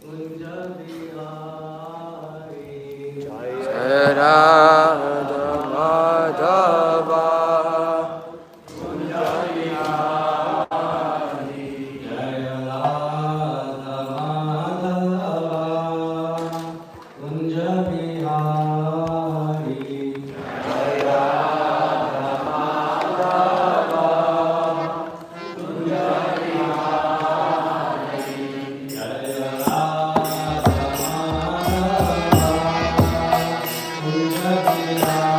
Radha Madhava Kunja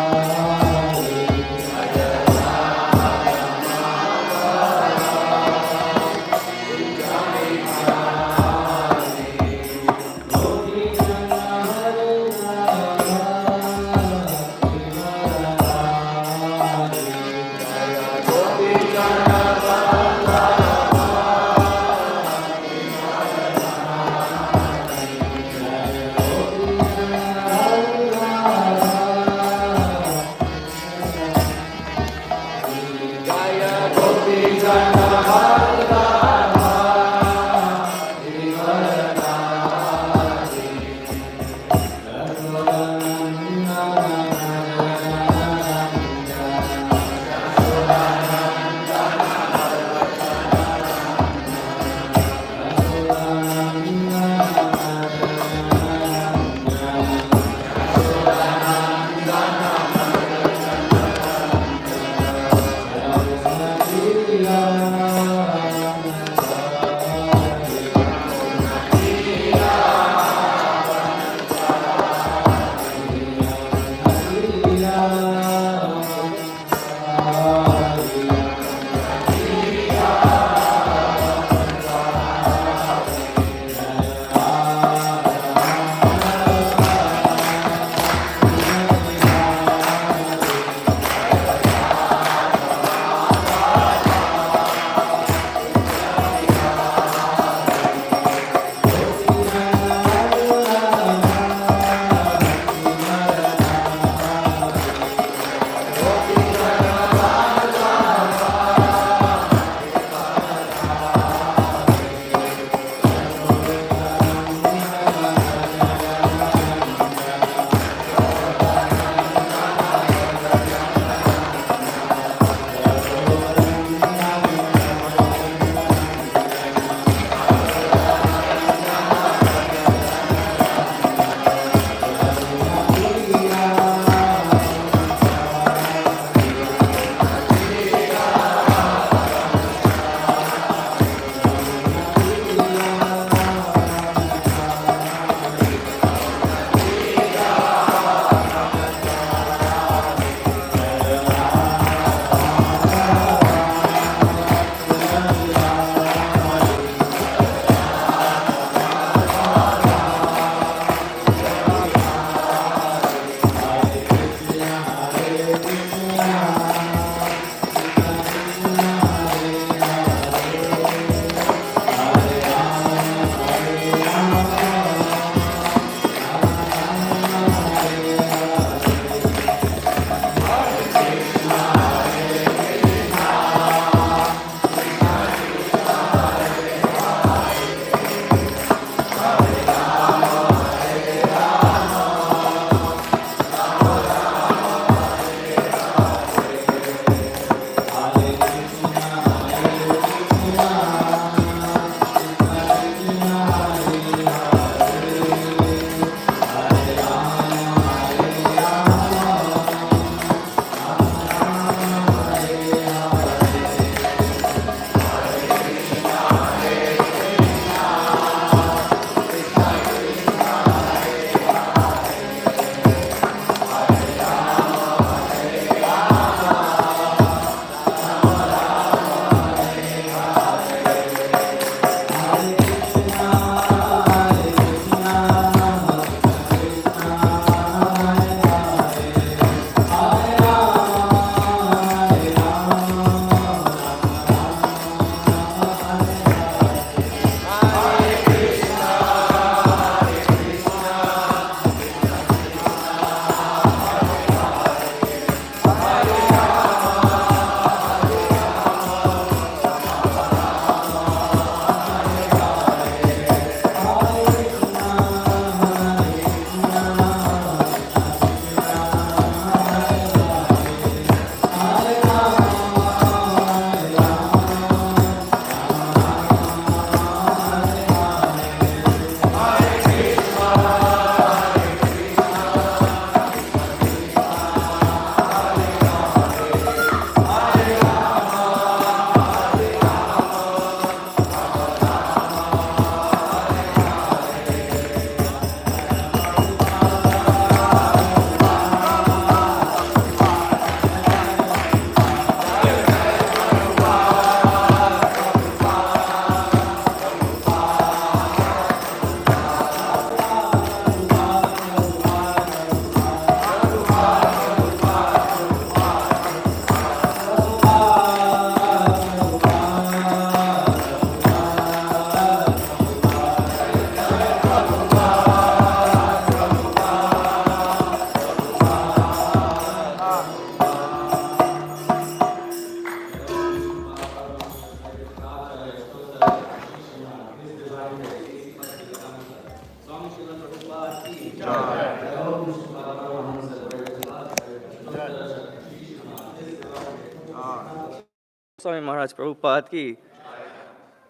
Swami Maharaj Prabhupada ki,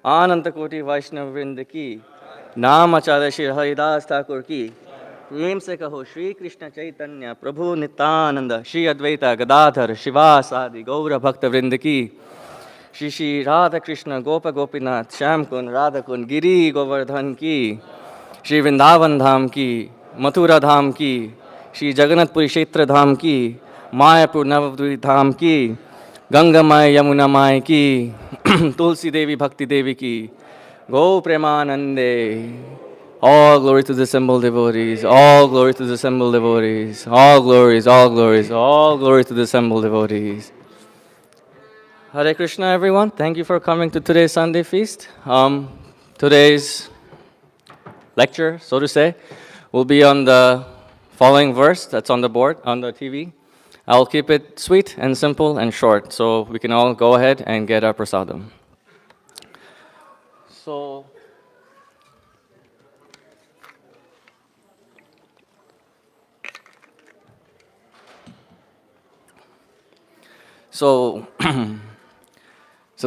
Ananta Koti Vaishnav Vrinda ki, Naam Acharya Shri Haridas Thakur ki, प्रेम से कहो श्री कृष्ण चैतन्य प्रभु नित्यानंद श्री अद्वैता गदाधर शिवास आदि गौर भक्त वृंद की श्री श्री राधा कृष्ण गोप गोपीनाथ श्याम कुंड राधा कुंड गिरी गोवर्धन की श्री वृंदावन धाम की मथुरा धाम की श्री जगन्नाथपुरी क्षेत्र धाम की मायापुर नवद्वीप धाम की गंगा माय यमुना माय की तुलसी देवी भक्ति देवी की गौ प्रेमानंदे. All glory to the assembled devotees, all glory to the assembled devotees, all glories, all glories, all glory to the assembled devotees. Hare Krishna, everyone. Thank you for coming to today's Sunday feast. Today's lecture, so to say, will be on the following verse that's on the board, on the TV. I'll keep it sweet and simple and short, so we can all go ahead and get our prasadam. So,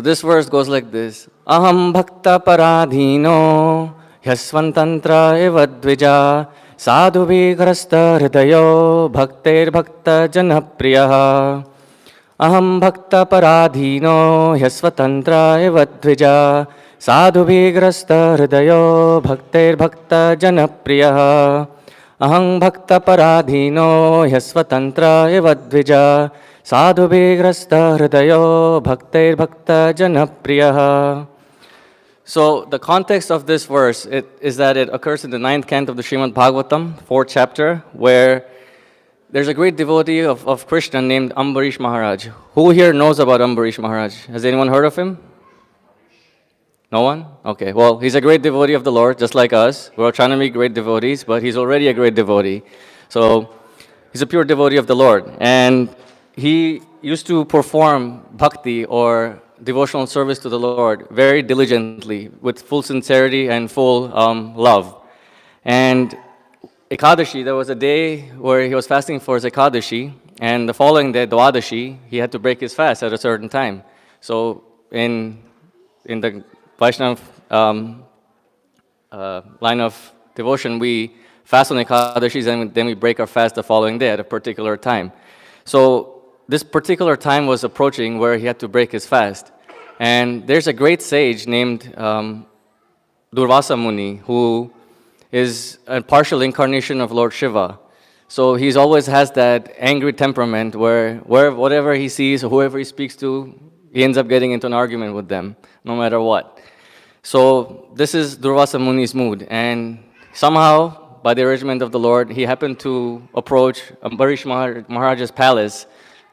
this verse goes like this. Aham bhakta paradhino yasvantantra eva dvija sadhu vigrasta hridayo bhakter bhakta janapriyaha. Aham bhakta paradhino yasvatantra eva dvija sadhu vigrasta hridayo bhakter bhakta janapriyaha. Aham bhakta paradhino yasvatantra eva dvija Sadhu vigrasta hridayo bhakter bhakta janapriyaha. So the context of this verse is that it occurs in the 9th canto of the Srimad Bhagavatam, 4th chapter, where there's a great devotee of Krishna named Ambarish Maharaj. Who here knows about Ambarish Maharaj? Has anyone heard of him? No one? Okay, well, he's a great devotee of the Lord, just like us. We're trying to be great devotees, but he's already a great devotee. So he's a pure devotee of the Lord. And he used to perform bhakti or devotional service to the Lord very diligently with full sincerity and full love. And Ekadashi, there was a day where he was fasting for his Ekadashi, and the following day, Dwadashi, he had to break his fast at a certain time. So in the Vaishnava line of devotion, we fast on Ekadashis and then we break our fast the following day at a particular time. So this particular time was approaching where he had to break his fast. And there's a great sage named Durvasa Muni, who is a partial incarnation of Lord Shiva. So he's always has that angry temperament where whatever he sees or whoever he speaks to, he ends up getting into an argument with them, no matter what. So this is Durvasa Muni's mood. And somehow, by the arrangement of the Lord, he happened to approach Ambarish Maharaj's palace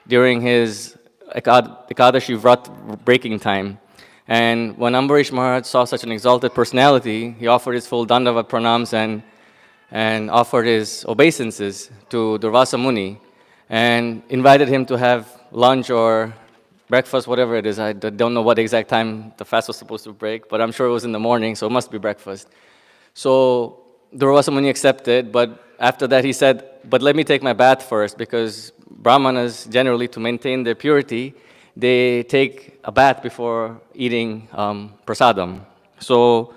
during his Ekadashi Vrat breaking time. And when Ambarish Maharaj saw such an exalted personality, he offered his full Dandavat pranams and offered his obeisances to Durvasa Muni and invited him to have lunch or breakfast, whatever it is. I don't know what exact time the fast was supposed to break, but I'm sure it was in the morning, so it must be breakfast. So Durvasa Muni accepted, but after that he said, but let me take my bath first, because Brahmanas generally, to maintain their purity, they take a bath before eating prasadam. So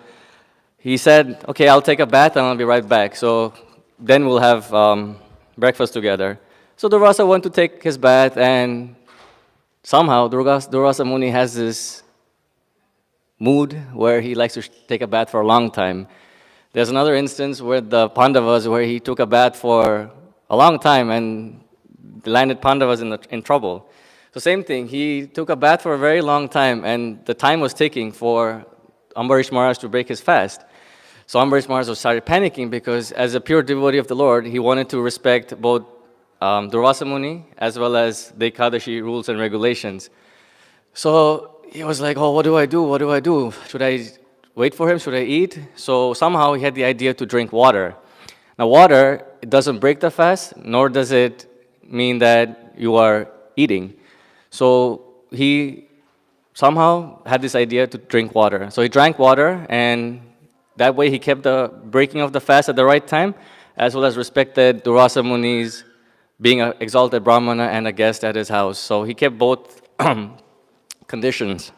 he said, okay, I'll take a bath and I'll be right back. So then we'll have breakfast together. So Durvasa went to take his bath, and somehow Durvasa Muni has this mood where he likes to take a bath for a long time. There's another instance with the Pandavas where he took a bath for a long time and landed Pandavas in trouble. So same thing, he took a bath for a very long time, and the time was ticking for Ambarish Maharaj to break his fast. So Ambarish Maharaj started panicking because as a pure devotee of the Lord, he wanted to respect both Durvasa Muni as well as the Ekadashi rules and regulations. So he was like, oh, what do I do? What do I do? Should I wait for him? Should I eat? So somehow he had the idea to drink water. Now water, it doesn't break the fast, nor does it mean that you are eating. So he somehow had this idea to drink water. So he drank water, and that way he kept the breaking of the fast at the right time, as well as respected Durvasa Muni's being an exalted Brahmana and a guest at his house. So he kept both conditions.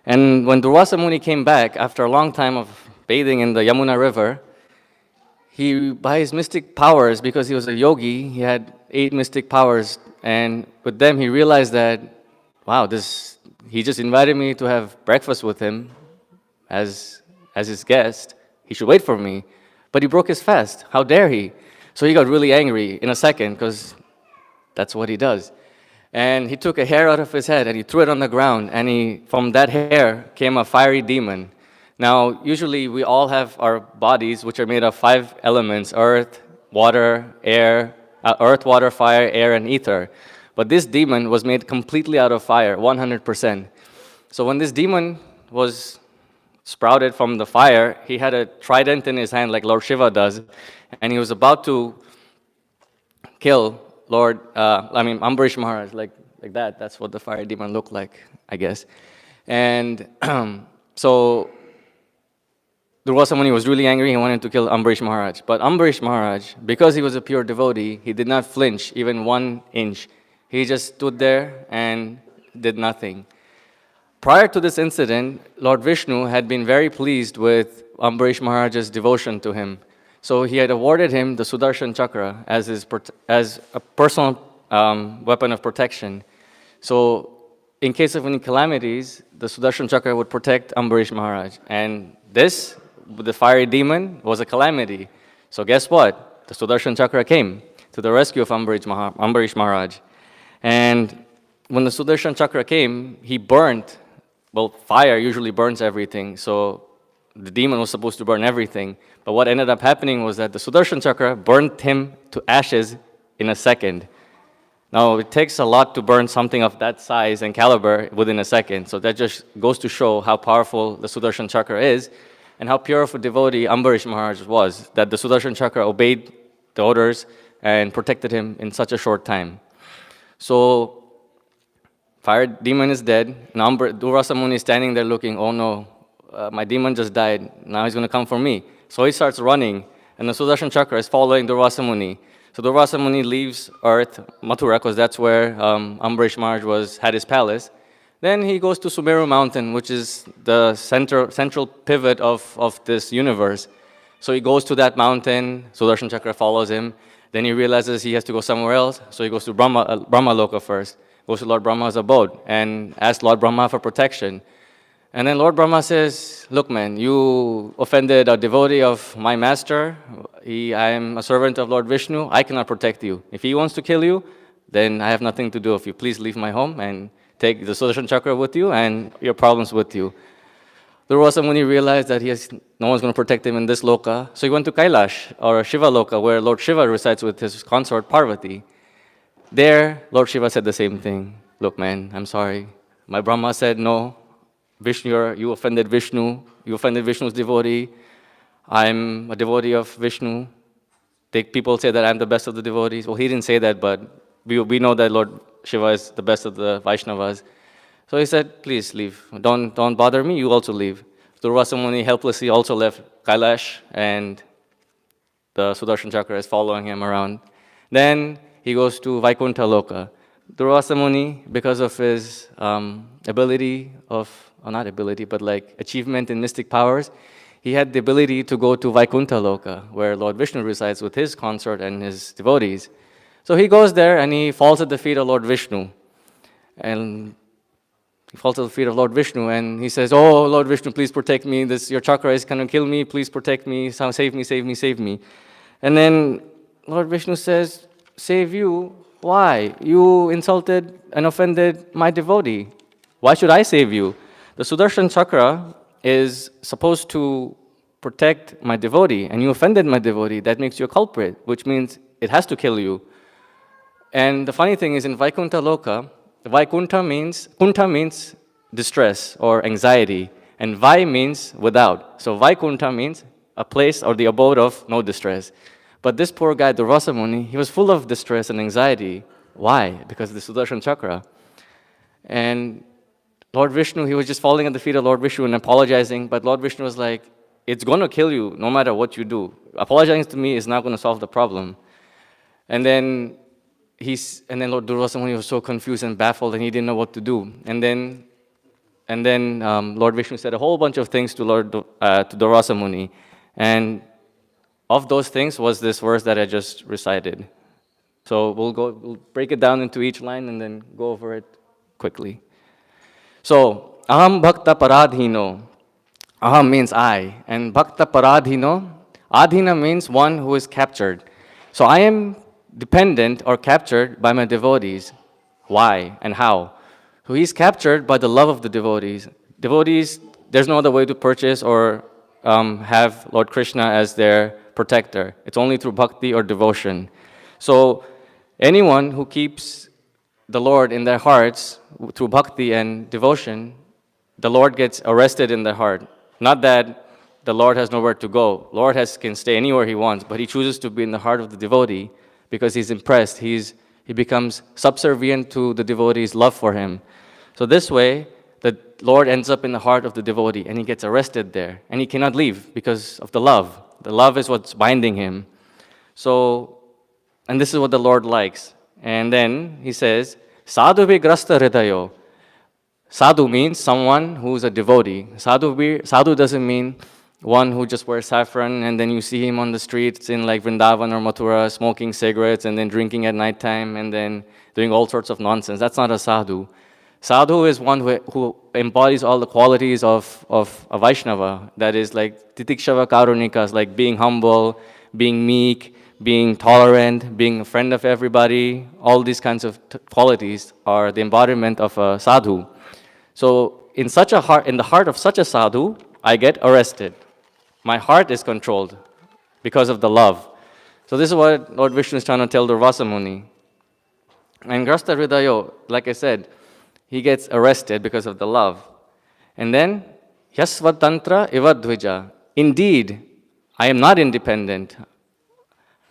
And when Durvasa Muni came back after a long time of bathing in the Yamuna River, he, by his mystic powers, because he was a yogi, he had 8 mystic powers, and with them he realized that, wow, he just invited me to have breakfast with him as his guest. He should wait for me. But he broke his fast. How dare he? So he got really angry in a second, because that's what he does. And he took a hair out of his head and he threw it on the ground, and from that hair came a fiery demon. Now, usually we all have our bodies, which are made of 5 elements: earth, water, fire, air, and ether. But this demon was made completely out of fire, 100%. So when this demon was sprouted from the fire, he had a trident in his hand like Lord Shiva does, and he was about to kill Ambarish Maharaj, like that. That's what the fire demon looked like, I guess. And so Durvasa Muni was really angry. He wanted to kill Ambarish Maharaj. But Ambarish Maharaj, because he was a pure devotee, he did not flinch even 1 inch. He just stood there and did nothing. Prior to this incident, Lord Vishnu had been very pleased with Ambarish Maharaj's devotion to him. So he had awarded him the Sudarshan Chakra as a personal weapon of protection. So in case of any calamities, the Sudarshan Chakra would protect Ambarish Maharaj. And this, the fiery demon, was a calamity. So guess what? The Sudarshan Chakra came to the rescue of Ambarish Maharaj. And when the Sudarshan Chakra came, he burnt. Well, fire usually burns everything, so the demon was supposed to burn everything. But what ended up happening was that the Sudarshan Chakra burnt him to ashes in a second. Now, it takes a lot to burn something of that size and caliber within a second. So that just goes to show how powerful the Sudarshan Chakra is and how pure of a devotee Ambarish Maharaj was, that the Sudarshan Chakra obeyed the orders and protected him in such a short time. So, fire demon is dead. Now Durvasa Muni is standing there looking, oh no, my demon just died. Now he's going to come for me. So he starts running, and the Sudarshan Chakra is following Durvasa Muni. So Durvasa Muni leaves earth, Mathura, because that's where Ambarish Maharaj had his palace. Then he goes to Sumeru mountain, which is the central pivot of this universe. So he goes to that mountain, Sudarshan Chakra follows him. Then he realizes he has to go somewhere else, so he goes to Brahma Loka first. Goes to Lord Brahma's abode and asks Lord Brahma for protection. And then Lord Brahma says, look man, you offended a devotee of my master. I am a servant of Lord Vishnu. I cannot protect you. If he wants to kill you, then I have nothing to do with you. Please leave my home and take the Sudarshan Chakra with you and your problems with you. Durvasa Muni realized that no one's going to protect him in this loka. So he went to Kailash, or Shiva loka, where Lord Shiva resides with his consort Parvati. There, Lord Shiva said the same thing. Look, man, I'm sorry. My Brahma said, no, Vishnu, you offended Vishnu. You offended Vishnu's devotee. I'm a devotee of Vishnu. People say that I'm the best of the devotees. Well, he didn't say that, but we know that Lord Shiva is the best of the Vaishnavas. So he said, please leave. Don't bother me. You also leave. Durvasa Muni helplessly also left Kailash, and the Sudarshan Chakra is following him around. Then he goes to Vaikuntha Loka. Durvasa Muni, because of his achievement in mystic powers, he had the ability to go to Vaikuntha Loka, where Lord Vishnu resides with his consort and his devotees. So he goes there and he falls at the feet of Lord Vishnu. And he falls at the feet of Lord Vishnu and he says, oh, Lord Vishnu, please protect me. Your chakra is going to kill me. Please protect me. Save me, save me, save me. And then Lord Vishnu says, save you? Why? You insulted and offended my devotee. Why should I save you? The Sudarshan Chakra is supposed to protect my devotee, and you offended my devotee. That makes you a culprit, which means it has to kill you. And the funny thing is, in Vaikuntha Loka, Kunta means distress or anxiety, and Vai means without. So Vaikuntha means a place or the abode of no distress. But this poor guy, Durvasa Muni, he was full of distress and anxiety. Why? Because of the Sudarshan Chakra. And Lord Vishnu, he was just falling at the feet of Lord Vishnu and apologizing, but Lord Vishnu was like, it's going to kill you no matter what you do. Apologizing to me is not going to solve the problem. And then Lord Durvasa Muni was so confused and baffled, and he didn't know what to do. And then Lord Vishnu said a whole bunch of things to Durvasa Muni, and of those things was this verse that I just recited. So we'll break it down into each line and then go over it quickly. So, aham bhakta paradhino. Aham means I, and bhakta paradhino, adhina means one who is captured. So I am dependent or captured by my devotees. Why and how? So he's captured by the love of the devotees. Devotees, there's no other way to purchase or have Lord Krishna as their protector. It's only through bhakti or devotion. So anyone who keeps the Lord in their hearts through bhakti and devotion, the Lord gets arrested in their heart. Not that the Lord has nowhere to go. Lord can stay anywhere he wants, but he chooses to be in the heart of the devotee because he's impressed. He becomes subservient to the devotee's love for him. So this way, the Lord ends up in the heart of the devotee, and he gets arrested there, and he cannot leave because of the love. The love is what's binding him. So, and this is what the Lord likes. And then he says, Sadhu vigrasta hridayo. Sadhu means someone who's a devotee. Sadhu doesn't mean one who just wears saffron and then you see him on the streets in like Vrindavan or Mathura smoking cigarettes and then drinking at nighttime and then doing all sorts of nonsense. That's not a sadhu. Sadhu is one who embodies all the qualities of a Vaishnava. That is like titikshava karunikas, like being humble, being meek, being tolerant, being a friend of everybody. All these kinds of qualities are the embodiment of a sadhu. So in the heart of such a sadhu, I get arrested. My heart is controlled because of the love. So this is what Lord Vishnu is trying to tell Durvasa Muni. And Grasta Hridayo, like I said, he gets arrested because of the love. And then, Yasvatantra ivadvija. Indeed, I am not independent.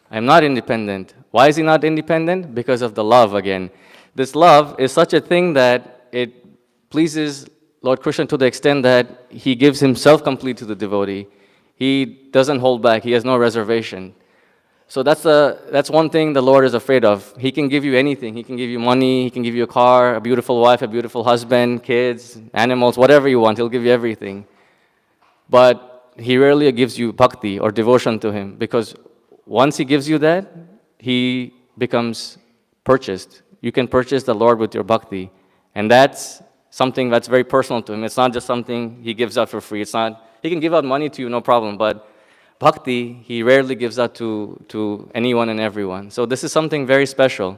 I am not independent. Why is he not independent? Because of the love again. This love is such a thing that it pleases Lord Krishna to the extent that he gives himself complete to the devotee. He doesn't hold back. He has no reservation. So that's one thing the Lord is afraid of. He can give you anything. He can give you money. He can give you a car, a beautiful wife, a beautiful husband, kids, animals, whatever you want. He'll give you everything. But he rarely gives you bhakti or devotion to him, because once he gives you that, he becomes purchased. You can purchase the Lord with your bhakti. And that's something that's very personal to him. It's not just something he gives out for free. He can give out money to you, no problem, but bhakti, he rarely gives out to anyone and everyone. So this is something very special.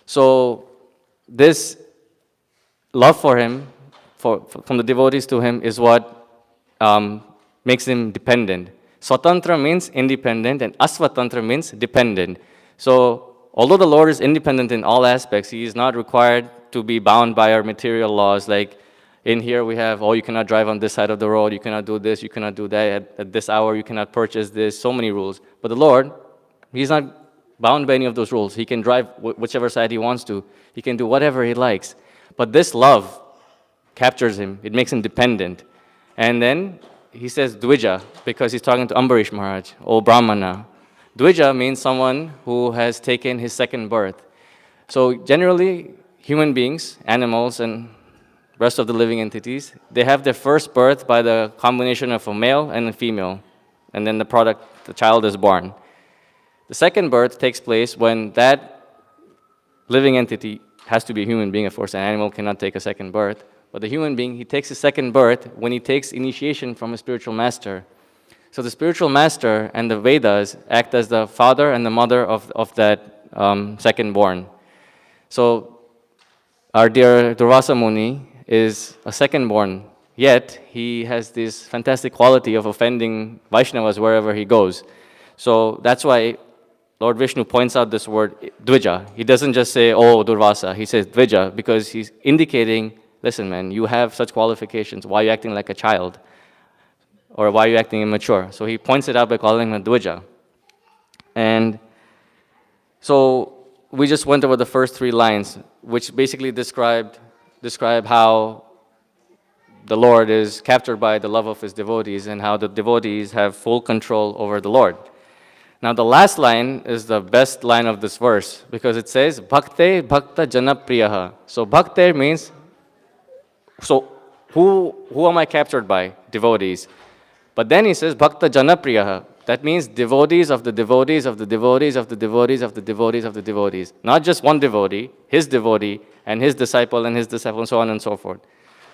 So this love for him, from the devotees to him, is what makes him dependent. Swatantra means independent, and aswatantra means dependent. So although the Lord is independent in all aspects, he is not required to be bound by our material laws. Like in here we have, you cannot drive on this side of the road, you cannot do this, you cannot do that, at this hour you cannot purchase this, so many rules. But the Lord, he's not bound by any of those rules. He can drive whichever side he wants to. He can do whatever he likes. But this love captures him. It makes him dependent. And then he says Dvija, because he's talking to Ambarish Maharaj, O Brahmana. Dvija means someone who has taken his second birth. So generally, human beings, animals, and rest of the living entities, they have their first birth by the combination of a male and a female. And then the child is born. The second birth takes place when that living entity has to be a human being. Of course, an animal cannot take a second birth. But the human being, he takes his second birth when he takes initiation from a spiritual master. So the spiritual master and the Vedas act as the father and the mother of that second born. So our dear Durvasa Muni is a second born, yet he has this fantastic quality of offending Vaishnavas wherever he goes. So that's why Lord Vishnu points out this word Dvija. He doesn't just say, oh, Durvasa. He says Dvija because he's indicating, listen, man, you have such qualifications. Why are you acting like a child? Or why are you acting immature? So he points it out by calling him a Dvija. And so we just went over the first three lines, which basically describe how the Lord is captured by the love of his devotees and how the devotees have full control over the Lord. Now the last line is the best line of this verse because it says, Bhakte Bhakta Janapriyaha. So Bhakte means, so who am I captured by? Devotees. But then he says, Bhakta Janapriyaha. That means devotees of the devotees of the devotees of the devotees of the devotees of the devotees. Not just one devotee, his devotee, and his disciple, and so on and so forth.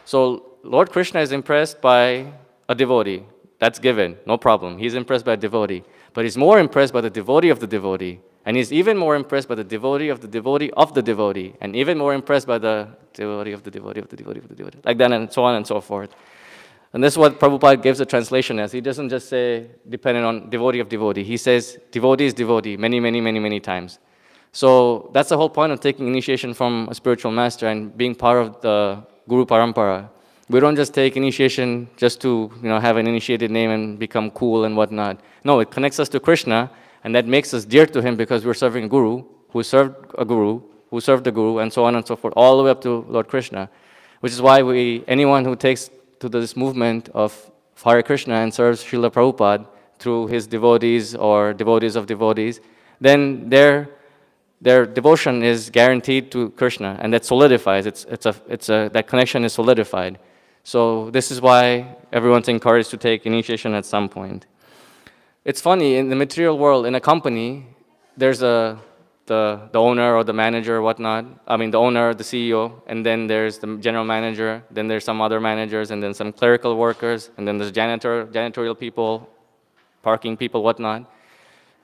So Lord Krishna is impressed by a devotee. That's given, no problem. He's impressed by a devotee. But he's more impressed by the devotee of the devotee. And he's even more impressed by the devotee of the devotee of the devotee. And even more impressed by the devotee of the devotee of the devotee of the devotee. Like that, and so on and so forth. And this is what Prabhupada gives the translation as. He doesn't just say dependent on devotee of devotee. He says devotee is devotee many, many, many, many times. So that's the whole point of taking initiation from a spiritual master and being part of the Guru Parampara. We don't just take initiation just to have an initiated name and become cool and whatnot. No, it connects us to Krishna, and that makes us dear to him because we're serving a Guru, who served a Guru, who served the Guru, and so on and so forth, all the way up to Lord Krishna. Which is why anyone who takes to this movement of Hare Krishna and serves Srila Prabhupada through his devotees or devotees of devotees, then their devotion is guaranteed to Krishna, and that solidifies. That connection is solidified. So this is why everyone's encouraged to take initiation at some point. It's funny, in the material world, in a company, there's the owner or the manager or whatnot. I mean, the owner, the CEO, and then there's the general manager, then there's some other managers, and then some clerical workers, and then there's janitorial people, parking people, whatnot.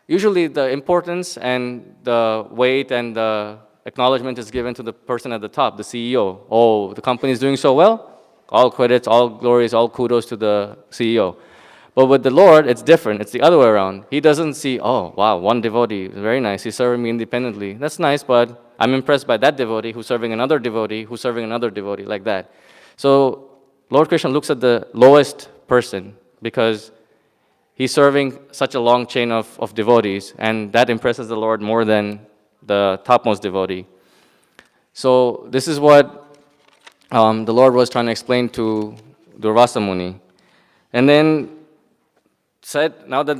Usually the importance and the weight and the acknowledgement is given to the person at the top, the CEO. Oh, the company is doing so well? All credits, all glories, all kudos to the CEO. But with the Lord, it's different. It's the other way around. He doesn't see, oh, wow, one devotee, very nice. He's serving me independently. That's nice, but I'm impressed by that devotee who's serving another devotee, who's serving another devotee, like that. So Lord Krishna looks at the lowest person because he's serving such a long chain of devotees, and that impresses the Lord more than the topmost devotee. So this is what the Lord was trying to explain to Durvasa Muni. And then said, now that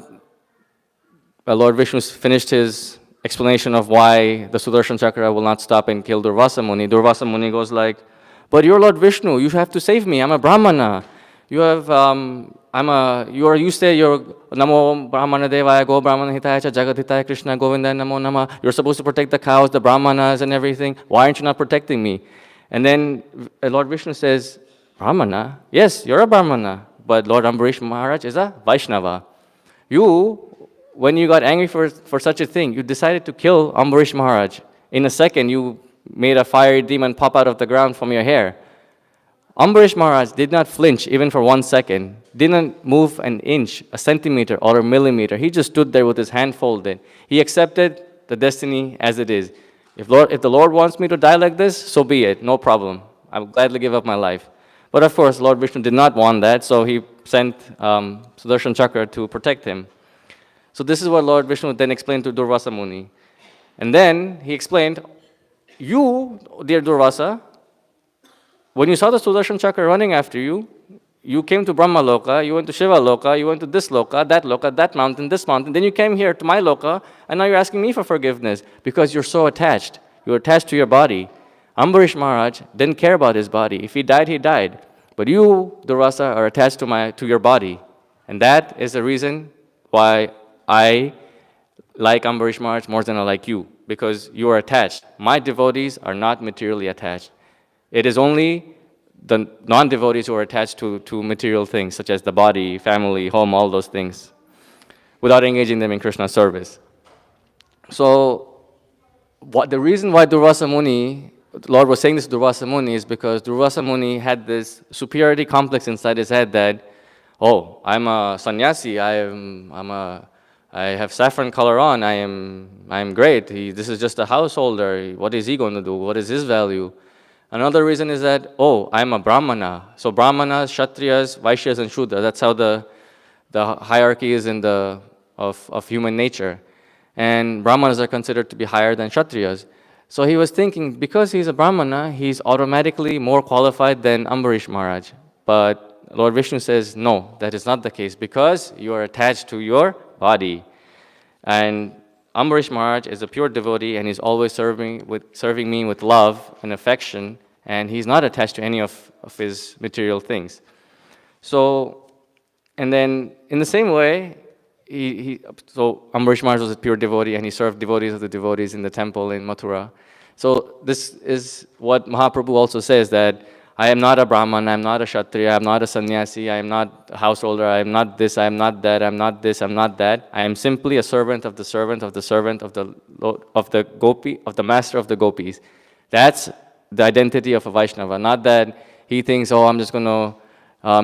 Lord Vishnu finished his explanation of why the Sudarshan Chakra will not stop and kill Durvasa Muni goes like, but you're Lord Vishnu, you have to save me, I'm a Brahmana. You say you're Namo Brahmana Devaya, Go Brahmana Hitaya Cha Jagat Hitaya Krishna Govindaya Namo Nama. You're supposed to protect the cows, the Brahmanas and everything. Why aren't you not protecting me? And then Lord Vishnu says, Brahmana? Yes, you're a Brahmana. But Lord Ambarish Maharaj is a Vaishnava. You, when you got angry for such a thing, you decided to kill Ambarish Maharaj. In a second, you made a fiery demon pop out of the ground from your hair. Ambarish Maharaj did not flinch even for 1 second, didn't move an inch, a centimeter, or a millimeter. He just stood there with his hand folded. He accepted the destiny as it is. If the Lord wants me to die like this, so be it, no problem. I will gladly give up my life. But of course, Lord Vishnu did not want that, so he sent Sudarshan Chakra to protect him. So this is what Lord Vishnu then explained to Durvasa Muni. And then he explained, you, dear Durvasa, when you saw the Sudarshan Chakra running after you, you came to Brahma Loka, you went to Shiva Loka, you went to this Loka, that mountain, this mountain, then you came here to my Loka, and now you're asking me for forgiveness because you're so attached. You're attached to your body. Ambarish Maharaj didn't care about his body. If he died, he died. But you, Durvasa, are attached to your body. And that is the reason why I like Ambarish Maharaj more than I like you, because you are attached. My devotees are not materially attached. It is only the non-devotees who are attached to material things, such as the body, family, home, all those things, without engaging them in Krishna's service. So, the reason why Durvasa Muni, the Lord was saying this to Durvasa Muni, is because Durvasa Muni had this superiority complex inside his head that, oh, I'm a sannyasi, I have saffron color on, I am great. This is just a householder. What is he going to do? What is his value? Another reason is that, oh, I'm a Brahmana. So Brahmanas, Kshatriyas, Vaishyas, and Shudras. That's how the hierarchy is of human nature. And Brahmanas are considered to be higher than Kshatriyas. So he was thinking, because he's a Brahmana, he's automatically more qualified than Ambarish Maharaj. But Lord Vishnu says, no, that is not the case because you are attached to your body. And Ambarish Maharaj is a pure devotee and he's always serving me with love and affection, and he's not attached to any of his material things. So, and then in the same way, so Ambarish Maharaj was a pure devotee and he served devotees of the devotees in the temple in Mathura. So this is what Mahaprabhu also says, that I am not a Brahman, I am not a Kshatriya, I am not a sannyasi, I am not a householder, I am not this, I am not that, I am not this, I am not that. I am simply a servant of the servant of the servant of the gopi, of the master of the gopis. That's the identity of a Vaishnava, not that he thinks, oh, I'm just going to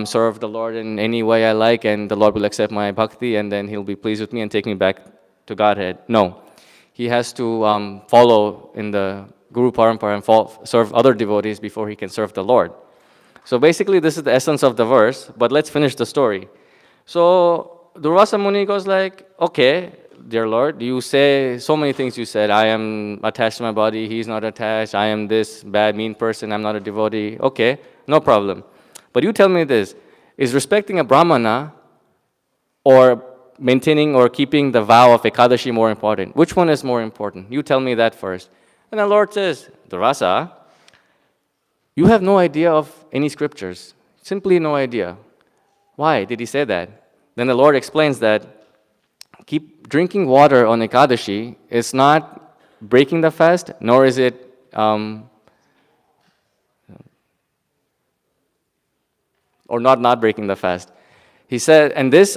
serve the Lord in any way I like and the Lord will accept my bhakti and then he'll be pleased with me and take me back to Godhead. No. He has to follow in the Guru Parampara and serve other devotees before he can serve the Lord. So basically this is the essence of the verse, but let's finish the story. So Durvasa Muni goes like, okay, dear Lord, you say so many things you said. I am attached to my body, he's not attached, I am this bad, mean person, I'm not a devotee. Okay, no problem. But you tell me this, is respecting a Brahmana or maintaining or keeping the vow of Ekadashi more important? Which one is more important? You tell me that first. And the Lord says, Durvasa, you have no idea of any scriptures. Simply no idea. Why did he say that? Then the Lord explains that keep drinking water on Ekadashi is not breaking the fast, nor is it or not breaking the fast. He said, and this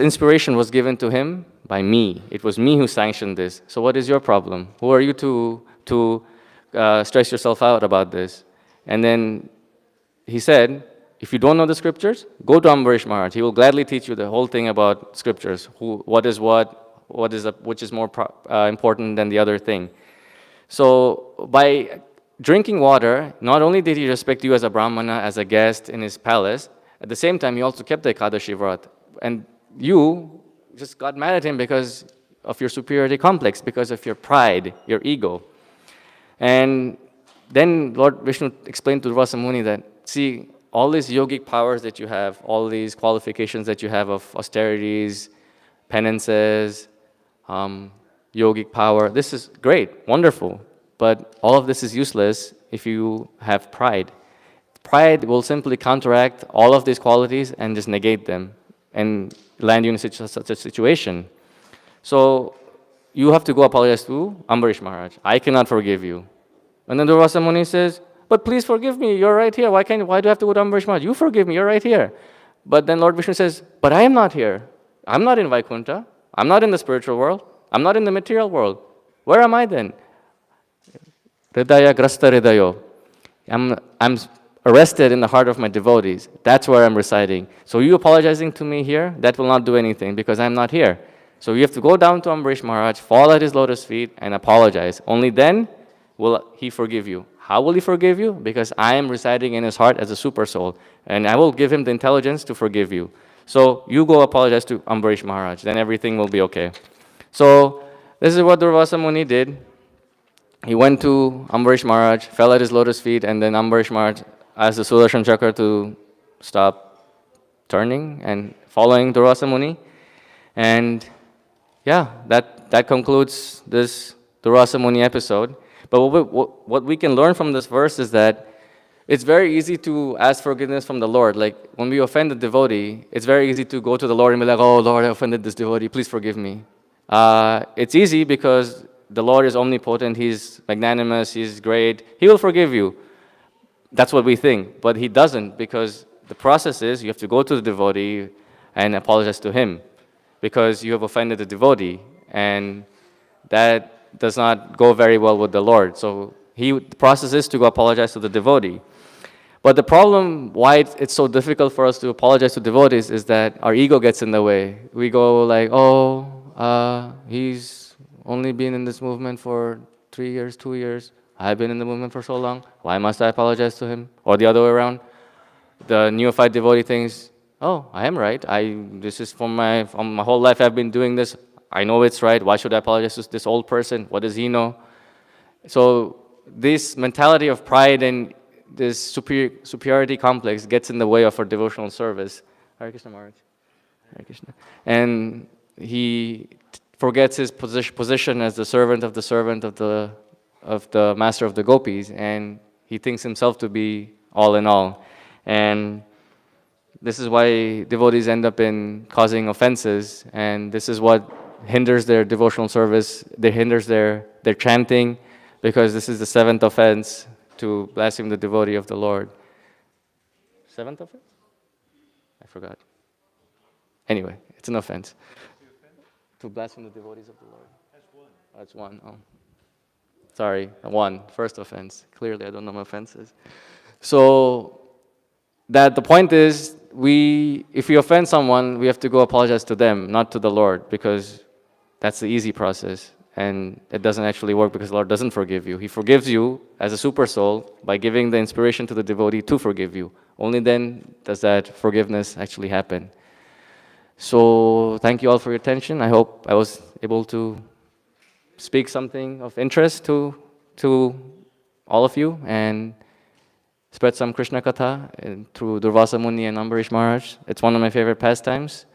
inspiration was given to him by me. It was me who sanctioned this. So what is your problem? Who are you to stress yourself out about this? And then he said, if you don't know the scriptures, go to Ambarish Maharaj. He will gladly teach you the whole thing about scriptures. Which is more important than the other thing. So by drinking water, not only did he respect you as a Brahmana, as a guest in his palace, at the same time, he also kept the Ekadashi Vrat. And you just got mad at him because of your superiority complex, because of your pride, your ego. And then Lord Vishnu explained to Durvasa Muni that, see, all these yogic powers that you have, all these qualifications that you have of austerities, penances, yogic power, this is great, wonderful. But all of this is useless if you have pride. Pride will simply counteract all of these qualities and just negate them and land you in such a situation. So you have to go apologize to Ambarish Maharaj. I cannot forgive you. And then Durvasa Muni says, but please forgive me, you're right here. Why do I have to go to Ambarish Maharaj? You forgive me, you're right here. But then Lord Vishnu says, but I am not here. I'm not in Vaikuntha. I'm not in the spiritual world. I'm not in the material world. Where am I then? Hridaya grasta hridayo. I'm arrested in the heart of my devotees. That's where I'm residing. So you apologizing to me here, that will not do anything because I'm not here. So you have to go down to Ambarish Maharaj, fall at his lotus feet and apologize. Only then will he forgive you. How will he forgive you? Because I am residing in his heart as a super soul. And I will give him the intelligence to forgive you. So you go apologize to Ambarish Maharaj. Then everything will be okay. So this is what Durvasa Muni did. He went to Ambarish Maharaj, fell at his lotus feet, and then Ambarish Maharaj asked the Sudarshan Chakra to stop turning and following Durvasa Muni. And yeah, that concludes this Durvasa Muni episode. But what we can learn from this verse is that it's very easy to ask forgiveness from the Lord. Like when we offend a devotee, it's very easy to go to the Lord and be like, oh Lord, I offended this devotee, please forgive me. It's easy because the Lord is omnipotent, He's magnanimous, He's great, He will forgive you. That's what we think, but He doesn't, because the process is you have to go to the devotee and apologize to him because you have offended the devotee, and that does not go very well with the Lord. So the process is to go apologize to the devotee. But the problem why it's so difficult for us to apologize to devotees is that our ego gets in the way. We go like, he's only been in this movement for 3 years, 2 years. I've been in the movement for so long. Why must I apologize to him? Or the other way around. The neophyte devotee thinks, oh, I am right. This is from my whole life I've been doing this. I know it's right. Why should I apologize to this old person? What does he know? So this mentality of pride and this superiority complex gets in the way of our devotional service. Hare Krishna Maharaj. Hare Krishna. And he forgets his position as the servant of the master of the gopis, and he thinks himself to be all in all. And this is why devotees end up in causing offenses, and this is what hinders their devotional service. It hinders their chanting, because this is the seventh offense, to blaspheme the devotee of the Lord. Seventh offense? I forgot. Anyway, it's an offense. To blaspheme the devotees of the Lord. That's one. Oh. Sorry, one. First offense. Clearly, I don't know my offenses. So, that the point is, if we offend someone, we have to go apologize to them, not to the Lord, because that's the easy process. And it doesn't actually work, because the Lord doesn't forgive you. He forgives you as a super soul by giving the inspiration to the devotee to forgive you. Only then does that forgiveness actually happen. So thank you all for your attention. I hope I was able to speak something of interest to all of you, and spread some Krishna Katha through Durvasa Muni and Ambarish Maharaj. It's one of my favorite pastimes,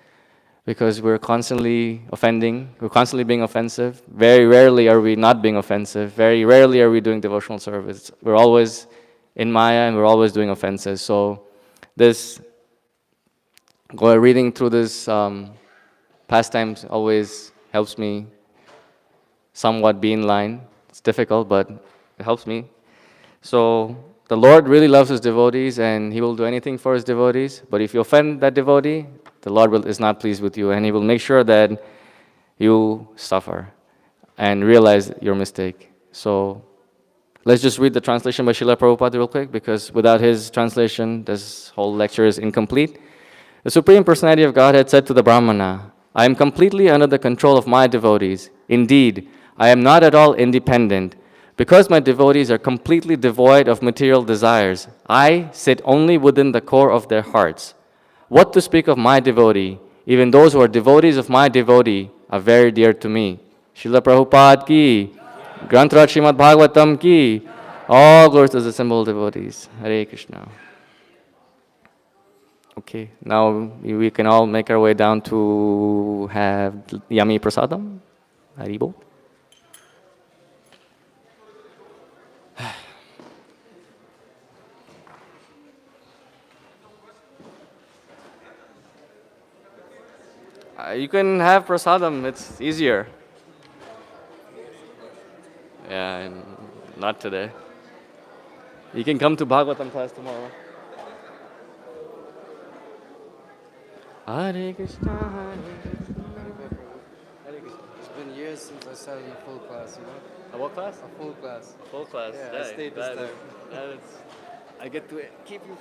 because we're constantly offending, we're constantly being offensive. Very rarely are we not being offensive. Very rarely are we doing devotional service. We're always in Maya, and we're always doing offenses. So reading through this pastimes always helps me somewhat be in line. It's difficult, but it helps me. So the Lord really loves his devotees, and he will do anything for his devotees. But if you offend that devotee, the Lord is not pleased with you, and he will make sure that you suffer and realize your mistake. So let's just read the translation by Srila Prabhupada real quick, because without his translation, this whole lecture is incomplete. The Supreme Personality of Godhead said to the Brahmana, I am completely under the control of my devotees. Indeed, I am not at all independent. Because my devotees are completely devoid of material desires, I sit only within the core of their hearts. What to speak of my devotee? Even those who are devotees of my devotee are very dear to me. Srila Prabhupada ki, Granth Raj Srimad Bhagavatam ki, all glories to the assembled devotees. Hare Krishna. Okay, now we can all make our way down to have yummy prasadam. Haribo. You can have prasadam, it's easier. Yeah, not today. You can come to Bhagavatam class tomorrow. Hare Krishna, Hare Krishna. It's been years since I sat in a full class, you know? A what class? A full class. Full class. Yeah, I stayed this time. I get to keep you